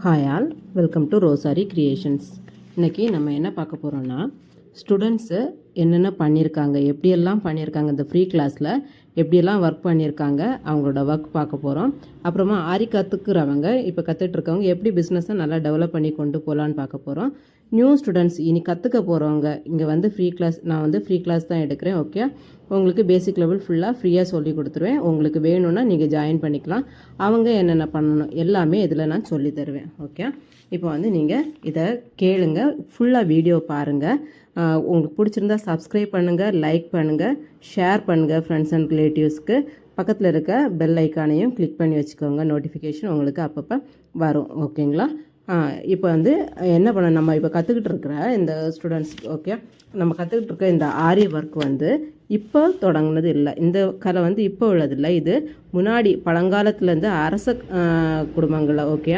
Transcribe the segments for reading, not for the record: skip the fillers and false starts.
Hi all, welcome to Rosary Creations. இன்றைக்கி நம்ம என்ன பார்க்க போகிறோன்னா, ஸ்டூடெண்ட்ஸு என்னென்ன பண்ணியிருக்காங்க, எப்படியெல்லாம் பண்ணியிருக்காங்க, இந்த ஃப்ரீ கிளாஸில் எப்படியெல்லாம் ஒர்க் பண்ணியிருக்காங்க, அவங்களோட ஒர்க் பார்க்க போகிறோம். அப்புறமா ஆரி கற்றுக்கிறவங்க, இப்போ கற்றுட்ருக்கவங்க எப்படி பிஸ்னஸை நல்லா டெவலப் பண்ணி கொண்டு போகலான்னு பார்க்க போகிறோம். நியூ ஸ்டூடெண்ட்ஸ் இனி கற்றுக்க போகிறவங்க, இங்கே வந்து ஃப்ரீ கிளாஸ், நான் வந்து ஃப்ரீ கிளாஸ் தான் எடுக்கிறேன். ஓகே, உங்களுக்கு பேசிக் லெவல் ஃபுல்லாக ஃப்ரீயாக சொல்லி கொடுத்துருவேன். உங்களுக்கு வேணும்னா நீங்கள் ஜாயின் பண்ணிக்கலாம். அவங்க என்னென்ன பண்ணணும் எல்லாமே இதில் நான் சொல்லி தருவேன். ஓகே, இப்போ வந்து நீங்கள் இதை கேளுங்க, ஃபுல்லாக வீடியோ பாருங்கள். உங்களுக்கு பிடிச்சிருந்தா சப்ஸ்கிரைப் பண்ணுங்கள், லைக் பண்ணுங்கள், ஷேர் பண்ணுங்கள் ஃப்ரெண்ட்ஸ் அண்ட் ரிலேட்டிவ்ஸ்க்கு. பக்கத்தில் இருக்க பெல் ஐக்கானையும் கிளிக் பண்ணி வச்சுக்கோங்க, நோட்டிஃபிகேஷன் உங்களுக்கு அப்பப்போ வரும். ஓகேங்களா? இப்போ வந்து என்ன பண்ண, நம்ம இப்போ கற்றுக்கிட்டு இருக்கிற இந்த ஸ்டூடெண்ட்ஸ், ஓகே, நம்ம கற்றுக்கிட்டு இருக்க இந்த ஆரி ஒர்க் வந்து இப்போ தொடங்கினது இல்லை. இந்த கலை வந்து இப்போ உள்ளதில்லை. இது முன்னாடி பழங்காலத்துலேருந்து அரச குடும்பங்களில், ஓகே,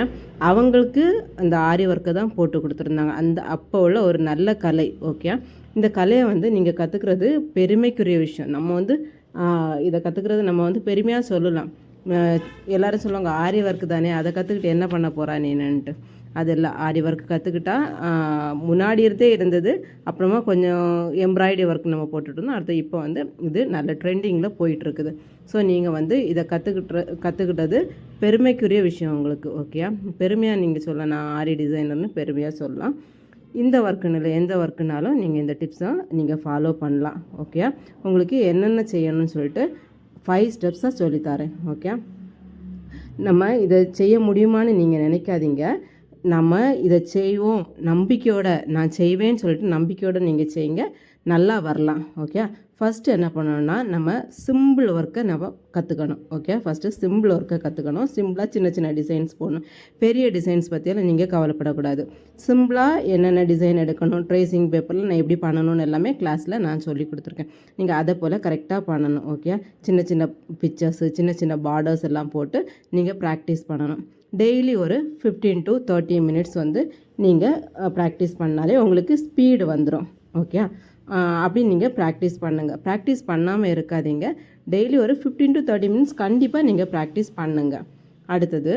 அவங்களுக்கு அந்த ஆரி ஒர்க்கை தான் போட்டு கொடுத்துருந்தாங்க. அந்த அப்போ உள்ள ஒரு நல்ல கலை. ஓகே, இந்த கலையை வந்து நீங்கள் கற்றுக்கிறது பெருமைக்குரிய விஷயம். நம்ம வந்து இதை கற்றுக்கிறது நம்ம வந்து பெருமையாக சொல்லலாம். எல்லோரும் சொல்லுவாங்க ஆரி ஒர்க்கு தானே, அதை கற்றுக்கிட்டு என்ன பண்ண போகிறா நீனுன்ட்டு. அது இல்லை, ஆரி ஒர்க் கற்றுக்கிட்டா முன்னாடி இருந்தது. அப்புறமா கொஞ்சம் எம்ப்ராய்டரி ஒர்க் நம்ம போட்டுட்டு இருந்தோம். அடுத்து இப்போ வந்து இது நல்ல ட்ரெண்டிங்கில் போயிட்டுருக்குது. ஸோ நீங்கள் வந்து இதை கற்றுக்கிட்டது பெருமைக்குரிய விஷயம் உங்களுக்கு. ஓகே, பெருமையாக நீங்கள் சொல்லலாம், நான் ஆரி டிசைனர்னு பெருமையாக சொல்லலாம். இந்த ஒர்க்குன்னு இல்லை, எந்த ஒர்க்குனாலும் நீங்கள் இந்த டிப்ஸை நீங்கள் ஃபாலோ பண்ணலாம். ஓகே, உங்களுக்கு என்னென்ன செய்யணும்னு சொல்லிட்டு 5 ஸ்டெப்ஸாக சொல்லித்தரேன். ஓகே, நம்ம இதை செய்ய முடியுமான்னு நீங்கள் நினைக்காதீங்க. நம்ம இதை செய்வோம் நம்பிக்கையோடு, நான் செய்வேன்னு சொல்லிட்டு நம்பிக்கையோடு நீங்கள் செய்யுங்க, நல்லா வரலாம். ஓகே, ஃபஸ்ட்டு என்ன பண்ணணும்னா, நம்ம சிம்பிள் ஒர்க்கை நம்ம கற்றுக்கணும். ஓகே, ஃபஸ்ட்டு சிம்பிள் ஒர்க்கை கற்றுக்கணும். சிம்பிளாக சின்ன சின்ன டிசைன்ஸ் போடணும். பெரிய டிசைன்ஸ் பற்றியெல்லாம் நீங்கள் கவலைப்படக்கூடாது. சிம்பிளாக என்னென்ன டிசைன் எடுக்கணும், ட்ரேசிங் பேப்பரில் நான் எப்படி பண்ணணும்னு எல்லாமே கிளாஸில் நான் சொல்லி கொடுத்துருக்கேன். நீங்கள் அதை போல் கரெக்டாக பண்ணணும். ஓகே, சின்ன சின்ன பிக்சர்ஸு, சின்ன சின்ன பார்டர்ஸ் எல்லாம் போட்டு நீங்கள் ப்ராக்டிஸ் பண்ணணும். டெய்லி ஒரு 15 to 30 மினிட்ஸ் வந்து நீங்கள் ப்ராக்டிஸ் பண்ணாலே உங்களுக்கு ஸ்பீடு வந்துடும். ஓகே, அப்படி நீங்கள் ப்ராக்டிஸ் பண்ணுங்கள். ப்ராக்டிஸ் பண்ணாமல் இருக்காதீங்க. டெய்லி ஒரு 15 to 30 மினிட்ஸ் கண்டிப்பாக நீங்கள் ப்ராக்டிஸ் பண்ணுங்கள். அடுத்தது,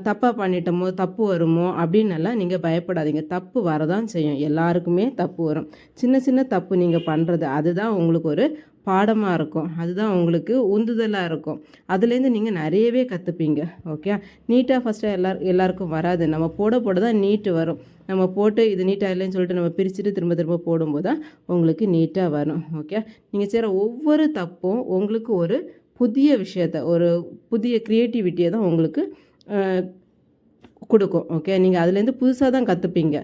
தப்பாக பண்ணிட்டோமோ, தப்பு வருமோ அப்படின்னெல்லாம் நீங்கள் பயப்படாதீங்க. தப்பு வரதான் செய்யும், எல்லாருக்குமே தப்பு வரும். சின்ன சின்ன தப்பு நீங்கள் பண்ணுறது, அதுதான் உங்களுக்கு ஒரு பாடமாக இருக்கும், அதுதான் உங்களுக்கு உந்துதலாக இருக்கும். அதுலேருந்து நீங்கள் நிறையவே கற்றுப்பீங்க. ஓகே, நீட்டாக ஃபஸ்ட்டு எல்லாருக்கும் வராது. நம்ம போட தான் நீட்டு வரும். நம்ம போட்டு இது நீட்டாக இல்லைன்னு சொல்லிட்டு நம்ம பிரிச்சுட்டு திரும்ப போடும்போது தான் உங்களுக்கு நீட்டாக வரும். ஓகே, நீங்கள் செய்கிற ஒவ்வொரு தப்பும் உங்களுக்கு ஒரு புதிய விஷயத்தை, ஒரு புதிய க்ரியேட்டிவிட்டியை தான் உங்களுக்கு கொடுக்கும். ஓகே, நீங்கள் அதுலேருந்து புதுசாக தான் கற்றுப்பீங்க.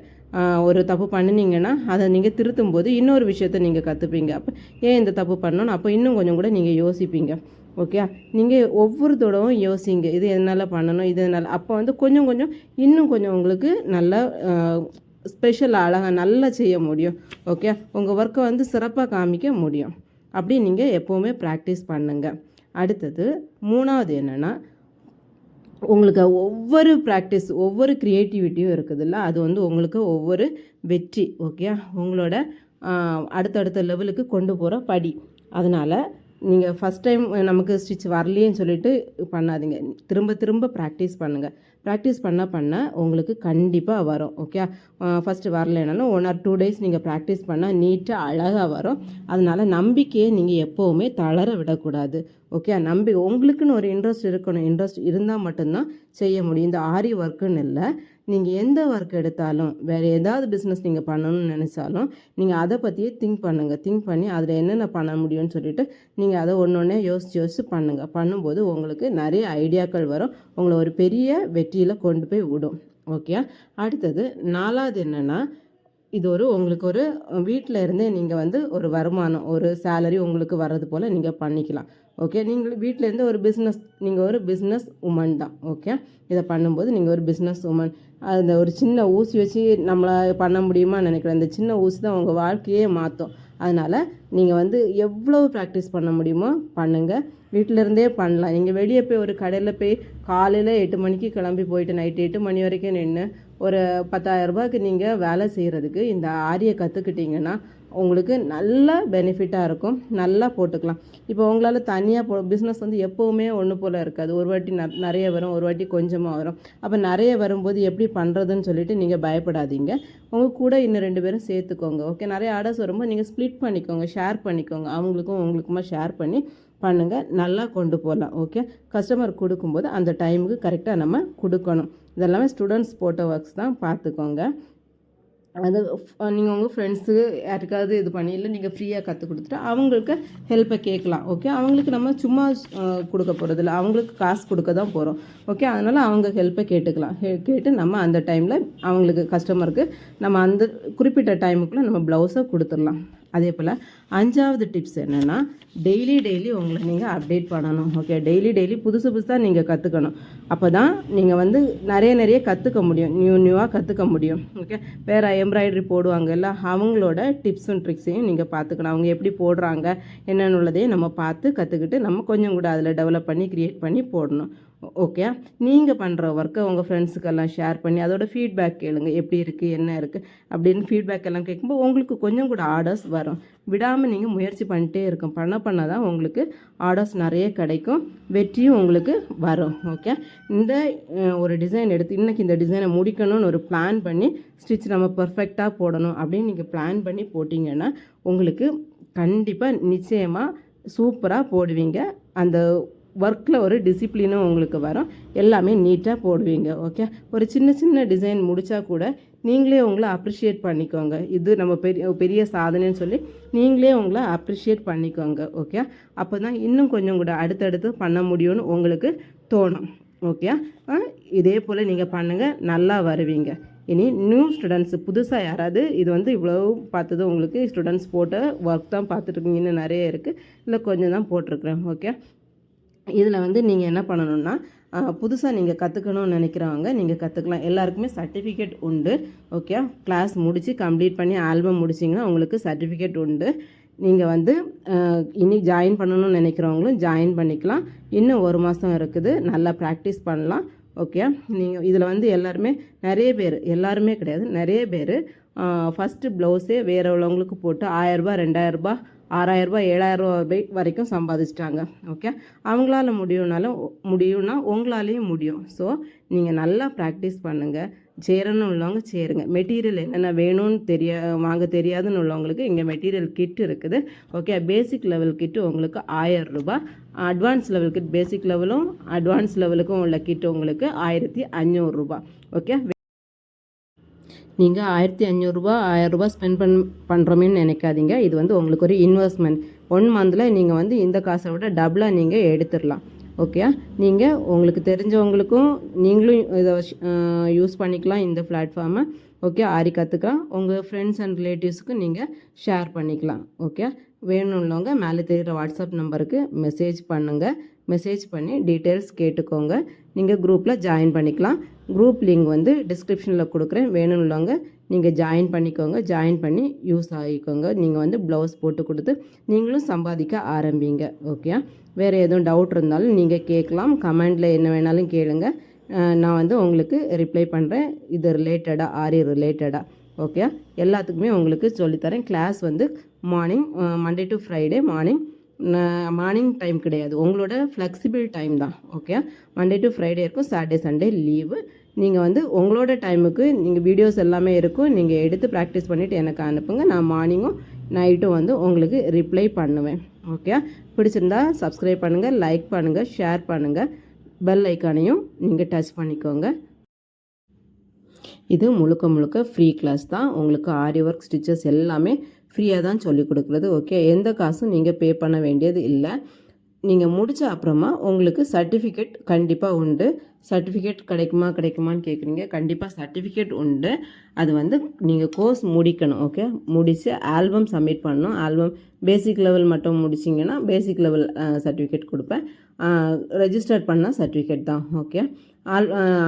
ஒரு தப்பு பண்ணினீங்கன்னா அதை நீங்கள் திருத்தும் போது இன்னொரு விஷயத்த நீங்கள் கற்றுப்பீங்க. அப்போ ஏன் இந்த தப்பு பண்ணணும், அப்போ இன்னும் கொஞ்சம் கூட நீங்கள் யோசிப்பீங்க. ஓகே, நீங்கள் ஒவ்வொரு தடவும் யோசிங்க, இது என்னால் பண்ணணும், இது என்னால், அப்போ வந்து கொஞ்சம் இன்னும் கொஞ்சம் உங்களுக்கு நல்லா ஸ்பெஷல் அழகாக நல்லா செய்ய முடியும். ஓகே, உங்கள் ஒர்க்கை வந்து சிறப்பாக காமிக்க முடியும். அப்படி நீங்கள் எப்போவுமே ப்ராக்டிஸ் பண்ணுங்கள். அடுத்தது 3வது என்னென்னா, உங்களுக்கு ஒவ்வொரு ப்ராக்டிஸ், ஒவ்வொரு க்ரியேட்டிவிட்டியும் இருக்குதுல்ல, அது வந்து உங்களுக்கு ஒவ்வொரு வெற்றி. ஓகே, உங்களோட அடுத்தடுத்த லெவலுக்கு கொண்டு போகிற படி. அதனால் நீங்கள் ஃபஸ்ட் டைம் நமக்கு ஸ்டிச் வரலையேன்னு சொல்லிட்டு பண்ணாதீங்க. திரும்ப ப்ராக்டிஸ் பண்ணுங்கள். ப்ராக்டிஸ் பண்ண உங்களுக்கு கண்டிப்பாக வரும். ஓகே, ஃபஸ்ட்டு வரலைனாலும் 1 or 2 days நீங்கள் ப்ராக்டிஸ் பண்ணால் நீட்டாக அழகாக வரும். அதனால் நம்பிக்கையை நீங்கள் எப்போவுமே தளர விடக்கூடாது. ஓகே, உங்களுக்குன்னு ஒரு இன்ட்ரெஸ்ட் இருக்கணும். இன்ட்ரெஸ்ட் இருந்தால் மட்டும்தான் செய்ய முடியும். இந்த ஆரி ஒர்க்குன்னு இல்லை, நீங்கள் எந்த ஒர்க் எடுத்தாலும், வேறு ஏதாவது பிஸ்னஸ் நீங்கள் பண்ணணும்னு நினச்சாலும் நீங்கள் அதை பற்றியே திங்க் பண்ணுங்கள். திங்க் பண்ணி அதில் என்னென்ன பண்ண முடியும்னு சொல்லிட்டு நீங்கள் அதை ஒன்று யோசித்து பண்ணுங்கள். பண்ணும்போது உங்களுக்கு நிறைய ஐடியாக்கள் வரும், உங்களை ஒரு பெரிய வெற்றியில் கொண்டு போய் விடும். ஓகே, அடுத்தது 4வது என்னென்னா, இது உங்களுக்கு ஒரு வீட்டில் இருந்தே நீங்கள் வந்து ஒரு வருமானம், ஒரு சேலரி உங்களுக்கு வர்றது போல் நீங்கள் பண்ணிக்கலாம். ஓகே, நீங்கள் வீட்டிலேருந்து ஒரு பிஸ்னஸ், நீங்கள் ஒரு பிஸ்னஸ் உமன் தான். ஓகே, இதை பண்ணும்போது நீங்கள் ஒரு பிஸ்னஸ் உமன். அந்த ஒரு சின்ன ஊசி வச்சு நம்மளை பண்ண முடியுமா நினைக்கிறேன். இந்த சின்ன ஊசி தான் உங்கள் வாழ்க்கையே மாற்றும். அதனால் நீங்கள் வந்து எவ்வளோ ப்ராக்டிஸ் பண்ண முடியுமோ பண்ணுங்கள். வீட்டிலருந்தே பண்ணலாம். நீங்கள் வெளியே போய் ஒரு கடையில் போய் காலையில் 8 மணிக்கு கிளம்பி போயிட்டு நைட்டு 8 மணி வரைக்கும் நின்று ஒரு 10,000 ரூபாய்க்கு நீங்கள் வேலை செய்கிறதுக்கு இந்த ஆரியை கற்றுக்கிட்டிங்கன்னா உங்களுக்கு நல்ல பெனிஃபிட்டாக இருக்கும். நல்லா போட்டுக்கலாம். இப்போ உங்களால் தனியாக பிஸ்னஸ் வந்து எப்போவுமே ஒன்று போல் இருக்காது. ஒரு வாட்டி நிறைய வரும், ஒரு வாட்டி கொஞ்சமாக வரும். அப்போ நிறைய வரும்போது எப்படி பண்ணுறதுன்னு சொல்லிட்டு நீங்கள் பயப்படாதீங்க. உங்கள் கூட இன்னும் 2 பேரும் சேர்த்துக்கோங்க. ஓகே, நிறைய ஆர்டர்ஸ் வரும்போது நீங்கள் ஸ்ப்ளிட் பண்ணிக்கோங்க, ஷேர் பண்ணிக்கோங்க. அவங்களுக்கும் உங்களுக்குமா ஷேர் பண்ணி பண்ணுங்கள். நல்லா கொண்டு போகலாம். ஓகே, கஸ்டமர் கொடுக்கும்போது அந்த டைமுக்கு கரெக்டாக நம்ம கொடுக்கணும். இதெல்லாமே ஸ்டூடெண்ட்ஸ் போட்ட ஒர்க்ஸ் தான், பார்த்துக்கோங்க. அது நீங்கள் உங்கள் ஃப்ரெண்ட்ஸுக்கு யாருக்காவது இது பண்ணி இல்லை நீங்கள் ஃப்ரீயாக கற்றுக் கொடுத்துட்டு அவங்களுக்கு ஹெல்ப்பை கேட்கலாம். ஓகே, அவங்களுக்கு நம்ம சும்மா கொடுக்க போகிறதில்ல, அவங்களுக்கு காசு கொடுக்க தான் போகிறோம். ஓகே, அதனால் அவங்க ஹெல்ப்பை கேட்டுக்கலாம். கேட்டு நம்ம அந்த டைமில் அவங்களுக்கு கஸ்டமருக்கு நம்ம அந்த குறிப்பிட்ட டைமுக்குள்ளே நம்ம ப்ளவுஸை கொடுத்துடலாம். அதே போல் 5வது டிப்ஸ் என்னென்னா, டெய்லி உங்களை நீங்கள் அப்டேட் பண்ணணும். ஓகே, டெய்லி புதுசாக நீங்கள் கற்றுக்கணும். அப்போ தான் நீங்கள் வந்து நிறைய கற்றுக்க முடியும், நியூவாக கற்றுக்க முடியும். ஓகே, வேறு எம்ப்ராய்டரி போடுவாங்கல்ல, அவங்களோட டிப்ஸ் அண்ட் ட்ரிக்ஸையும் நீங்கள் பார்த்துக்கணும். அவங்க எப்படி போடுறாங்க என்னென்னு உள்ளதையும் நம்ம பார்த்து கற்றுக்கிட்டு நம்ம கொஞ்சம் கூட அதில் டெவலப் பண்ணி க்ரியேட் பண்ணி போடணும். ஓகே, நீங்கள் பண்ணுற ஒர்க்கை உங்கள் ஃப்ரெண்ட்ஸுக்கெல்லாம் ஷேர் பண்ணி அதோட ஃபீட்பேக் கேளுங்க. எப்படி இருக்குது, என்ன இருக்குது அப்படின்னு ஃபீட்பேக் எல்லாம் கேட்கும்போது உங்களுக்கு கொஞ்சம் கூட ஆர்டர்ஸ் வரும். விடாமல் நீங்கள் முயற்சி பண்ணிட்டே இருக்கும். பண்ண தான் உங்களுக்கு ஆர்டர்ஸ் நிறைய கிடைக்கும், வெற்றியும் உங்களுக்கு வரும். ஓகே, இந்த ஒரு டிசைன் எடுத்து இன்றைக்கி இந்த டிசைனை முடிக்கணும்னு ஒரு பிளான் பண்ணி ஸ்டிச் நம்ம பர்ஃபெக்டாக போடணும் அப்படின்னு நீங்கள் பிளான் பண்ணி போட்டிங்கன்னா உங்களுக்கு கண்டிப்பாக நிச்சயமாக சூப்பராக போடுவீங்க. அந்த ஒர்க்கில் ஒரு டிசிப்ளினும் உங்களுக்கு வரும். எல்லாமே நீட்டாக போடுவீங்க. ஓகே, ஒரு சின்ன டிசைன் முடித்தா கூட நீங்களே உங்களை அப்ரிஷியேட் பண்ணிக்கோங்க. இது நம்ம பெரிய சாதனைன்னு சொல்லி நீங்களே உங்களை அப்ரிஷியேட் பண்ணிக்கோங்க. ஓகே, அப்போ தான் இன்னும் கொஞ்சம் கூட அடுத்தடுத்து பண்ண முடியும்னு உங்களுக்கு தோணும். ஓகே, இதே போல் நீங்கள் பண்ணுங்கள், நல்லா வருவீங்க. இனி நியூ ஸ்டூடெண்ட்ஸு புதுசாக யாராவது இது வந்து இவ்வளோ பார்த்தது உங்களுக்கு ஸ்டூடெண்ட்ஸ் போட்ட ஒர்க் தான் பார்த்துட்ருக்கீங்க. இன்னும் நிறைய இருக்குது, இல்லை கொஞ்சம் தான் போட்டிருக்கிறேன். ஓகே, இதில் வந்து நீங்கள் என்ன பண்ணணுன்னா, புதுசாக நீங்கள் கற்றுக்கணும்னு நினைக்கிறவங்க நீங்கள் கற்றுக்கலாம். எல்லாருக்குமே சர்டிஃபிகேட் உண்டு. ஓகே, கிளாஸ் முடித்து கம்ப்ளீட் பண்ணி ஆல்பம் முடிச்சிங்கன்னா உங்களுக்கு சர்டிஃபிகேட் உண்டு. நீங்கள் வந்து இனி ஜாயின் பண்ணணும்னு நினைக்கிறவங்களும் ஜாயின் பண்ணிக்கலாம். இன்னும் 1 மாதம் இருக்குது, நல்லா ப்ராக்டிஸ் பண்ணலாம். ஓகே, நீங்கள் இதில் வந்து எல்லாருமே கிடையாது, நிறைய பேர் ஃபஸ்ட்டு ப்ளவுஸே வேறு உள்ளவங்களுக்கு போட்டு 1000 ரூபா 2000 ரூபா 6000 ரூபா 7000 ரூபா வரைக்கும் சம்பாதிச்சிட்டாங்க. ஓகே, அவங்களால முடியும்னா உங்களாலேயும் முடியும். ஸோ நீங்கள் நல்லா ப்ராக்டிஸ் பண்ணுங்கள். சேரணும்னு உள்ளவங்க சேருங்க. மெட்டீரியல் என்னென்ன வேணும்னு வாங்க தெரியாதுன்னு உள்ளவங்களுக்கு இங்கே மெட்டீரியல் கிட் இருக்குது. ஓகே, பேசிக் லெவல் கிட்டு உங்களுக்கு 1000 ரூபா, அட்வான்ஸ் லெவல் கிட் பேசிக் லெவலும் அட்வான்ஸ் லெவலுக்கும் உள்ள கிட் உங்களுக்கு 1500 ரூபா. ஓகே, நீங்கள் 1500 ரூபா 1000 ரூபா ஸ்பெண்ட் பண்ணுறோமேன்னு நினைக்காதீங்க. இது வந்து உங்களுக்கு ஒரு இன்வெஸ்ட்மெண்ட். 1 மந்தில் நீங்கள் வந்து இந்த காசை விட டபுளாக நீங்கள் எடுத்துடலாம். ஓகே, நீங்கள் உங்களுக்கு தெரிஞ்சவங்களுக்கும் நீங்களும் இதை யூஸ் பண்ணிக்கலாம் இந்த பிளாட்ஃபார்மை. ஓகே, ஆரி கற்றுக்கலாம். உங்கள் ஃப்ரெண்ட்ஸ் அண்ட் ரிலேட்டிவ்ஸுக்கு நீங்கள் ஷேர் பண்ணிக்கலாம். ஓகே, வேணும்னவங்க மேலே தெரிகிற வாட்ஸ்அப் நம்பருக்கு மெசேஜ் பண்ணுங்கள். மெசேஜ் பண்ணி டீட்டெயில்ஸ் கேட்டுக்கோங்க. நீங்கள் குரூப்பில் ஜாயின் பண்ணிக்கலாம். குரூப் லிங்க் வந்து டிஸ்கிரிப்ஷனில் கொடுக்குறேன். வேணும்னவங்க நீங்கள் ஜாயின் பண்ணிக்கோங்க. ஜாயின் பண்ணி யூஸ் ஆகிக்கோங்க. நீங்கள் வந்து ப்ளவுஸ் போட்டு கொடுத்து நீங்களும் சம்பாதிக்க ஆரம்பிங்க. ஓகே, வேறு எதுவும் டவுட் இருந்தாலும் நீங்கள் கேட்கலாம். கமெண்டில் என்ன வேணாலும் கேளுங்க. நான் வந்து உங்களுக்கு ரிப்ளை பண்ணுறேன். இது ரிலேட்டடாக ஆரி ரிலேட்டடாக. ஓகே, எல்லாத்துக்குமே உங்களுக்கு சொல்லித்தரேன். கிளாஸ் வந்து morning Monday to Friday morning time கிடையாது, உங்களோட ஃப்ளெக்சிபிள் டைம் தான். ஓகே, மண்டே டு ஃப்ரைடே இருக்கும், சாட்டர்டே சண்டே லீவு. நீங்கள் வந்து உங்களோட டைமுக்கு நீங்கள் வீடியோஸ் எல்லாமே இருக்கும், நீங்கள் எடுத்து ப்ராக்டிஸ் பண்ணிவிட்டு எனக்கு அனுப்புங்க. நான் மார்னிங்கும் நைட்டும் வந்து உங்களுக்கு ரிப்ளை பண்ணுவேன். ஓகே, பிடிச்சிருந்தா சப்ஸ்கிரைப் பண்ணுங்கள், லைக் பண்ணுங்கள், ஷேர் பண்ணுங்கள், பெல் ஐக்கானையும் நீங்கள் டச் பண்ணிக்கோங்க. இது முழுக்க ஃப்ரீ கிளாஸ் தான். உங்களுக்கு ஆரி ஒர்க் ஸ்டிச்சஸ் எல்லாமே ஃப்ரீயாக தான் சொல்லிக் கொடுக்குறது. ஓகே, எந்த காசும் நீங்கள் பே பண்ண வேண்டியது இல்லை. நீங்கள் முடித்த அப்புறமா உங்களுக்கு சர்டிஃபிகேட் கண்டிப்பாக உண்டு. சர்டிஃபிகேட் கிடைக்குமான்னு கேட்குறீங்க. கண்டிப்பாக சர்டிஃபிகேட் உண்டு. அது வந்து நீங்கள் கோர்ஸ் முடிக்கணும். ஓகே, முடித்து ஆல்பம் சப்மிட் பண்ணணும். ஆல்பம் பேசிக் லெவல் மட்டும் முடிச்சிங்கன்னா பேசிக் லெவல் சர்டிஃபிகேட் கொடுப்பேன். ரெஜிஸ்டர் பண்ணால் சர்டிஃபிகேட் தான். ஓகே,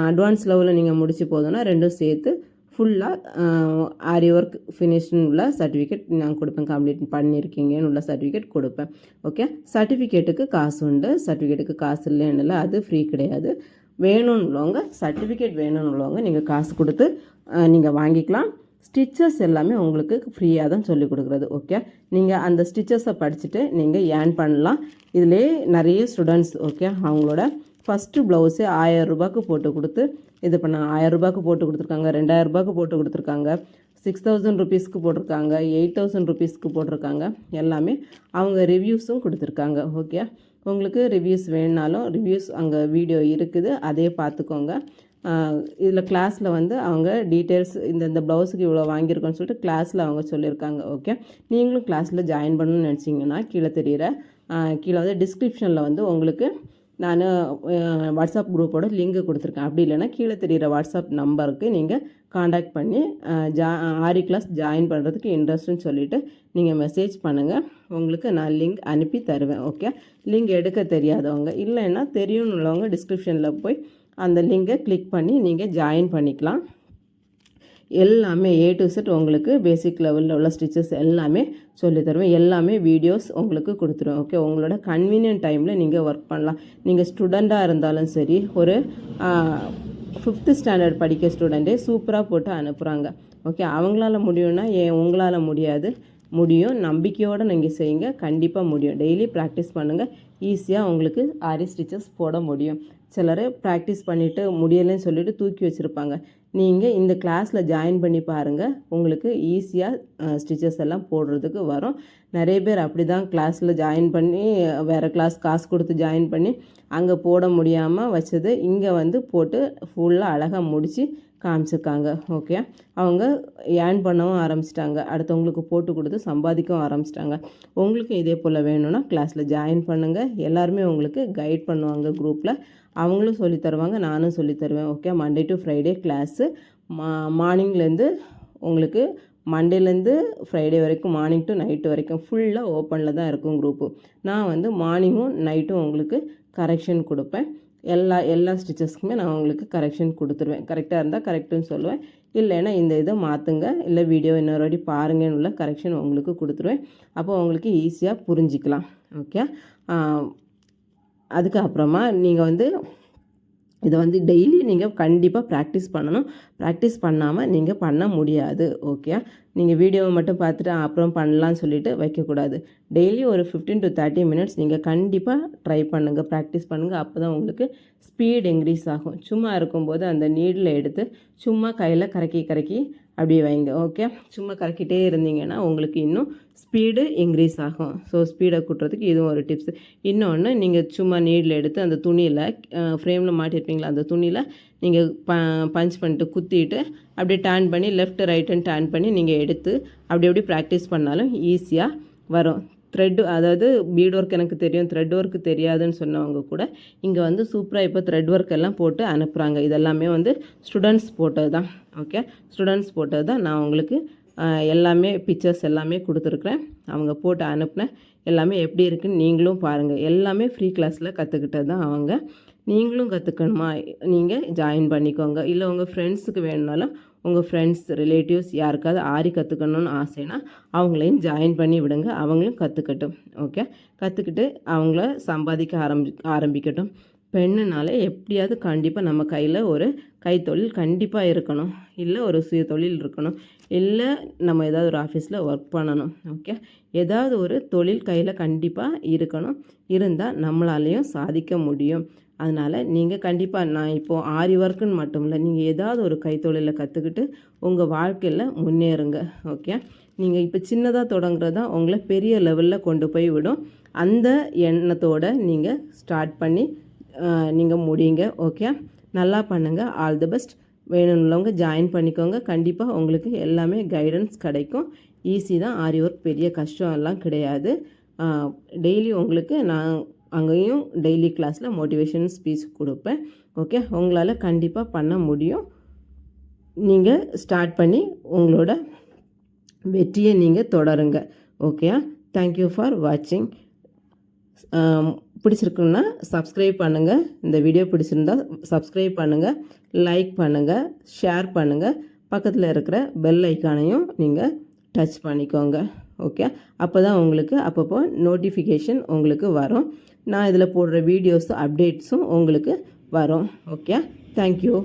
அட்வான்ஸ் லெவலில் நீங்கள் முடிச்சு போதுன்னா ரெண்டும் சேர்த்து ஃபுல்லாக ஆரி ஒர்க் ஃபினிஷ்னு உள்ள சர்டிஃபிகேட் நான் கொடுப்பேன். கம்ப்ளீட் பண்ணியிருக்கீங்கன்னு உள்ள சர்டிஃபிகேட் கொடுப்பேன். ஓகே, சர்டிஃபிகேட்டுக்கு காசு உண்டு, சர்டிஃபிகேட்டுக்கு காசு இல்லைன்னு இல்லை, அது ஃப்ரீ கிடையாது. வேணும்னு உள்ளவங்க, சர்டிஃபிகேட் வேணும்னு உள்ளவங்க நீங்கள் காசு கொடுத்து நீங்கள் வாங்கிக்கலாம். ஸ்டிச்சஸ் எல்லாமே உங்களுக்கு ஃப்ரீயாக தான் சொல்லிக் கொடுக்குறது. ஓகே, நீங்கள் அந்த ஸ்டிச்சஸை படிச்சுட்டு நீங்கள் ஏர்ன் பண்ணலாம். இதிலே நிறைய ஸ்டூடெண்ட்ஸ் ஓகே அவங்களோட ஃபஸ்ட்டு ப்ளவுஸே 1000 ரூபாய்க்கு போட்டு கொடுத்து இது பண்ண 1000 ரூபாய்க்கு போட்டு கொடுத்துருக்காங்க, 2000 ரூபாய்க்கு போட்டு கொடுத்துருக்காங்க, 6000 ருபீஸ்க்கு போட்டிருக்காங்க, 8000 ருபீஸ்க்கு போட்டிருக்காங்க. எல்லாமே அவங்க ரிவ்யூஸும் கொடுத்துருக்காங்க. ஓகே, உங்களுக்கு ரிவ்யூஸ் வேணுனாலும் ரிவ்யூஸ் அங்கே வீடியோ இருக்குது, அதே பார்த்துக்கோங்க. இதில் கிளாஸில் வந்து அவங்க டீட்டெயில்ஸ் இந்த ப்ளவுஸுக்கு இவ்வளோ வாங்கியிருக்கோன்னு சொல்லிட்டு கிளாஸில் அவங்க சொல்லியிருக்காங்க. ஓகே, நீங்களும் கிளாஸில் ஜாயின் பண்ணணும்னு நினச்சிங்கன்னா கீழே தெரிகிற கீழே வந்து டிஸ்கிரிப்ஷனில் வந்து உங்களுக்கு நான் வாட்ஸ்அப் குரூப்போட லிங்க் கொடுத்துருக்கேன். அப்படி இல்லைன்னா கீழே தெரிகிற வாட்ஸ்அப் நம்பருக்கு நீங்கள் காண்டாக்ட் பண்ணி ஆரி கிளாஸ் ஜாயின் பண்ணுறதுக்கு இன்ட்ரெஸ்ட்டுன்னு சொல்லிவிட்டு நீங்கள் மெசேஜ் பண்ணுங்கள். உங்களுக்கு நான் லிங்க் அனுப்பி தருவேன். ஓகே, லிங்க் எடுக்க தெரியாதவங்க இல்லைன்னா தெரியும்னு உள்ளவங்க டிஸ்கிரிப்ஷனில் போய் அந்த லிங்கை கிளிக் பண்ணி நீங்கள் ஜாயின் பண்ணிக்கலாம். எல்லாமே A to Z உங்களுக்கு பேசிக் லெவலில் உள்ள ஸ்டிச்சஸ் எல்லாமே சொல்லித் தருவேன். எல்லாமே வீடியோஸ் உங்களுக்கு கொடுத்துருவேன். ஓகே, உங்களோட கன்வீனியன்ட் டைமில் நீங்கள் ஒர்க் பண்ணலாம். நீங்கள் ஸ்டூடெண்ட்டாக இருந்தாலும் சரி, ஒரு 5th ஸ்டாண்டர்ட் படிக்க ஸ்டூடெண்ட்டே சூப்பராக போட்டு அனுப்புகிறாங்க. ஓகே, அவங்களால முடியும்னா உங்களால் முடியாது, முடியும். நம்பிக்கையோடு நீங்கள் செய்யுங்க, கண்டிப்பாக முடியும். டெய்லி ப்ராக்டிஸ் பண்ணுங்கள், ஈஸியாக உங்களுக்கு ஆரி ஸ்டிச்சஸ் போட முடியும். சிலர் ப்ராக்டிஸ் பண்ணிவிட்டு முடியலைன்னு சொல்லிவிட்டு தூக்கி வச்சுருப்பாங்க. நீங்கள் இந்த கிளாஸில் ஜாயின் பண்ணி பாருங்கள், உங்களுக்கு ஈஸியாக ஸ்டிச்சஸ் எல்லாம் போடுறதுக்கு வரும். நிறைய பேர் அப்படி தான் கிளாஸில் ஜாயின் பண்ணி வேறு கிளாஸ் காசு கொடுத்து ஜாயின் பண்ணி அங்கே போட முடியாமல் வச்சது இங்கே வந்து போட்டு ஃபுல்லாக அழகாக முடித்து காமிச்சிருக்காங்க. ஓகே, அவங்க ஏர்ன் பண்ணவும் ஆரம்பிச்சிட்டாங்க, அடுத்தவங்களுக்கு போட்டு கொடுத்து சம்பாதிக்கவும் ஆரம்பிச்சிட்டாங்க. உங்களுக்கு இதே போல் வேணும்னா கிளாஸில் ஜாயின் பண்ணுங்கள். எல்லாருமே உங்களுக்கு கைட் பண்ணுவாங்க குரூப்பில், அவங்களும் சொல்லித் தருவாங்க, நானும் சொல்லித் தருவேன். Okay, Monday to Friday class மார்னிங்லேருந்து உங்களுக்கு மண்டேலேருந்து ஃப்ரைடே வரைக்கும் மார்னிங் டு நைட்டு வரைக்கும் ஃபுல்லாக ஓப்பனில் தான் இருக்கும் குரூப்பு. நான் வந்து மார்னிங்கும் நைட்டும் உங்களுக்கு கரெக்ஷன் கொடுப்பேன். எல்லா ஸ்டிச்சஸ்க்குமே நான் உங்களுக்கு கரெக்ஷன் கொடுத்துருவேன். கரெக்டாக இருந்தால் கரெக்டுன்னு சொல்லுவேன், இல்லைன்னா இந்த இதை மாற்றுங்க, இல்லை வீடியோ இன்னொரு வாட்டி பாருங்கன்னு உள்ள கரெக்ஷன் உங்களுக்கு கொடுத்துருவேன். அப்போ உங்களுக்கு ஈஸியாக புரிஞ்சிக்கலாம். ஓகே, அதுக்கப்புறமா நீங்கள் வந்து இதை வந்து டெய்லி நீங்கள் கண்டிப்பாக ப்ராக்டிஸ் பண்ணணும். ப்ராக்டிஸ் பண்ணாமல் நீங்கள் பண்ண முடியாது. ஓகே, நீங்கள் வீடியோவை மட்டும் பார்த்துட்டு அப்புறம் பண்ணலான்னு சொல்லிட்டு வைக்கக்கூடாது. டெய்லி ஒரு 15 to 30 மினிட்ஸ் நீங்கள் கண்டிப்பாக ட்ரை பண்ணுங்கள், ப்ராக்டிஸ் பண்ணுங்கள். அப்போ தான் உங்களுக்கு ஸ்பீட் இன்க்ரீஸ் ஆகும். சும்மா இருக்கும்போது அந்த நீடில் எடுத்து சும்மா கையில் கரக்கி அப்படியே வைங்க. ஓகே, சும்மா கறக்கிட்டே இருந்தீங்கன்னா உங்களுக்கு இன்னும் ஸ்பீடு இன்க்ரீஸ் ஆகும். ஸோ ஸ்பீடை கூட்டுறதுக்கு இதுவும் ஒரு டிப்ஸ். இன்னொன்று, நீங்கள் சும்மா நீடில் எடுத்து அந்த துணியில் ஃப்ரேமில் மாட்டியிருப்பீங்களா, அந்த துணியில் நீங்கள் பஞ்ச் பண்ணிட்டு குத்திட்டு அப்படியே டர்ன் பண்ணி லெஃப்ட் ரைட்டுன்னு டர்ன் பண்ணி நீங்கள் எடுத்து அப்படி ப்ராக்டிஸ் பண்ணாலும் ஈஸியாக வரும். த்ரெட், அதாவது பீட் ஒர்க் எனக்கு தெரியும், த்ரெட் ஒர்க் தெரியாதுன்னு சொன்னவங்க கூட இங்கே வந்து சூப்பராக இப்போ த்ரெட் ஒர்க் எல்லாம் போட்டு அனுப்புகிறாங்க. இதெல்லாமே வந்து ஸ்டூடெண்ட்ஸ் போட்டது தான். ஓகே, ஸ்டூடெண்ட்ஸ் போட்டது தான். நான் உங்களுக்கு எல்லாமே பிக்சர்ஸ் எல்லாமே கொடுத்துருக்குறேன். அவங்க போட்டு அனுப்புனேன். எல்லாமே எப்படி இருக்குன்னு நீங்களும் பாருங்கள். எல்லாமே ஃப்ரீ கிளாஸில் கற்றுக்கிட்டது தான் அவங்க. நீங்களும் கற்றுக்கணுமா, நீங்கள் ஜாயின் பண்ணிக்கோங்க. இல்லை உங்கள் ஃப்ரெண்ட்ஸுக்கு வேணுனாலும் உங்கள் ஃப்ரெண்ட்ஸ் ரிலேட்டிவ்ஸ் யாருக்காவது ஆரி கற்றுக்கணுன்னு ஆசைன்னா அவங்களையும் ஜாயின் பண்ணி விடுங்க, அவங்களும் கற்றுக்கட்டும். ஓகே, கற்றுக்கிட்டு அவங்கள சம்பாதிக்க ஆரம்பிக்கட்டும். பெண்ணுனாலே எப்படியாவது கண்டிப்பாக நம்ம கையில் ஒரு கைத்தொழில் கண்டிப்பாக இருக்கணும், இல்லை ஒரு சுய தொழில் இருக்கணும், இல்லை நம்ம ஏதாவது ஒரு ஆஃபீஸில் ஒர்க் பண்ணணும். ஓகே, ஏதாவது ஒரு தொழில் கையில் கண்டிப்பாக இருக்கணும். இருந்தால் நம்மளாலேயும் சாதிக்க முடியும். அதனால் நீங்கள் கண்டிப்பாக, நான் இப்போது ஆரி ஒர்க்குன்னு மட்டும் இல்லை, நீங்கள் ஏதாவது ஒரு கைத்தொழிலை கற்றுக்கிட்டு உங்கள் வாழ்க்கையில் முன்னேறுங்க. ஓகே, நீங்கள் இப்போ சின்னதாக தொடங்குறது தான் உங்களை பெரிய லெவலில் கொண்டு போய் விடும். அந்த எண்ணத்தோடு நீங்கள் ஸ்டார்ட் பண்ணி நீங்கள் முடியுங்க. ஓகே, நல்லா பண்ணுங்கள். All the best. வேணும்னவங்க ஜாயின் பண்ணிக்கோங்க. கண்டிப்பாக உங்களுக்கு எல்லாமே கைடன்ஸ் கிடைக்கும். ஈஸி தான் ஆரி ஒர்க், பெரிய கஷ்டம் எல்லாம் கிடையாது. டெய்லி உங்களுக்கு நான் அங்கேயும் டெய்லி கிளாஸில் மோட்டிவேஷன் ஸ்பீச் கொடுப்பேன். ஓகே, உங்களால் கண்டிப்பாக பண்ண முடியும். நீங்கள் ஸ்டார்ட் பண்ணி உங்களோட வெற்றியை நீங்கள் தொடருங்க. ஓகே, தேங்க்யூ ஃபார் வாட்சிங். பிடிச்சிருக்குன்னா சப்ஸ்கிரைப் பண்ணுங்கள். இந்த வீடியோ பிடிச்சிருந்தால் சப்ஸ்கிரைப் பண்ணுங்கள், லைக் பண்ணுங்கள், ஷேர் பண்ணுங்கள். பக்கத்தில் இருக்கிற பெல் ஐக்கானையும் நீங்கள் டச் பண்ணிக்கோங்க. ஓகே, அப்போ தான் உங்களுக்கு அப்பப்போ நோட்டிஃபிகேஷன் உங்களுக்கு வரும். நான் இதில் போடுற வீடியோஸும் அப்டேட்ஸும் உங்களுக்கு வரும். Okay, thank you.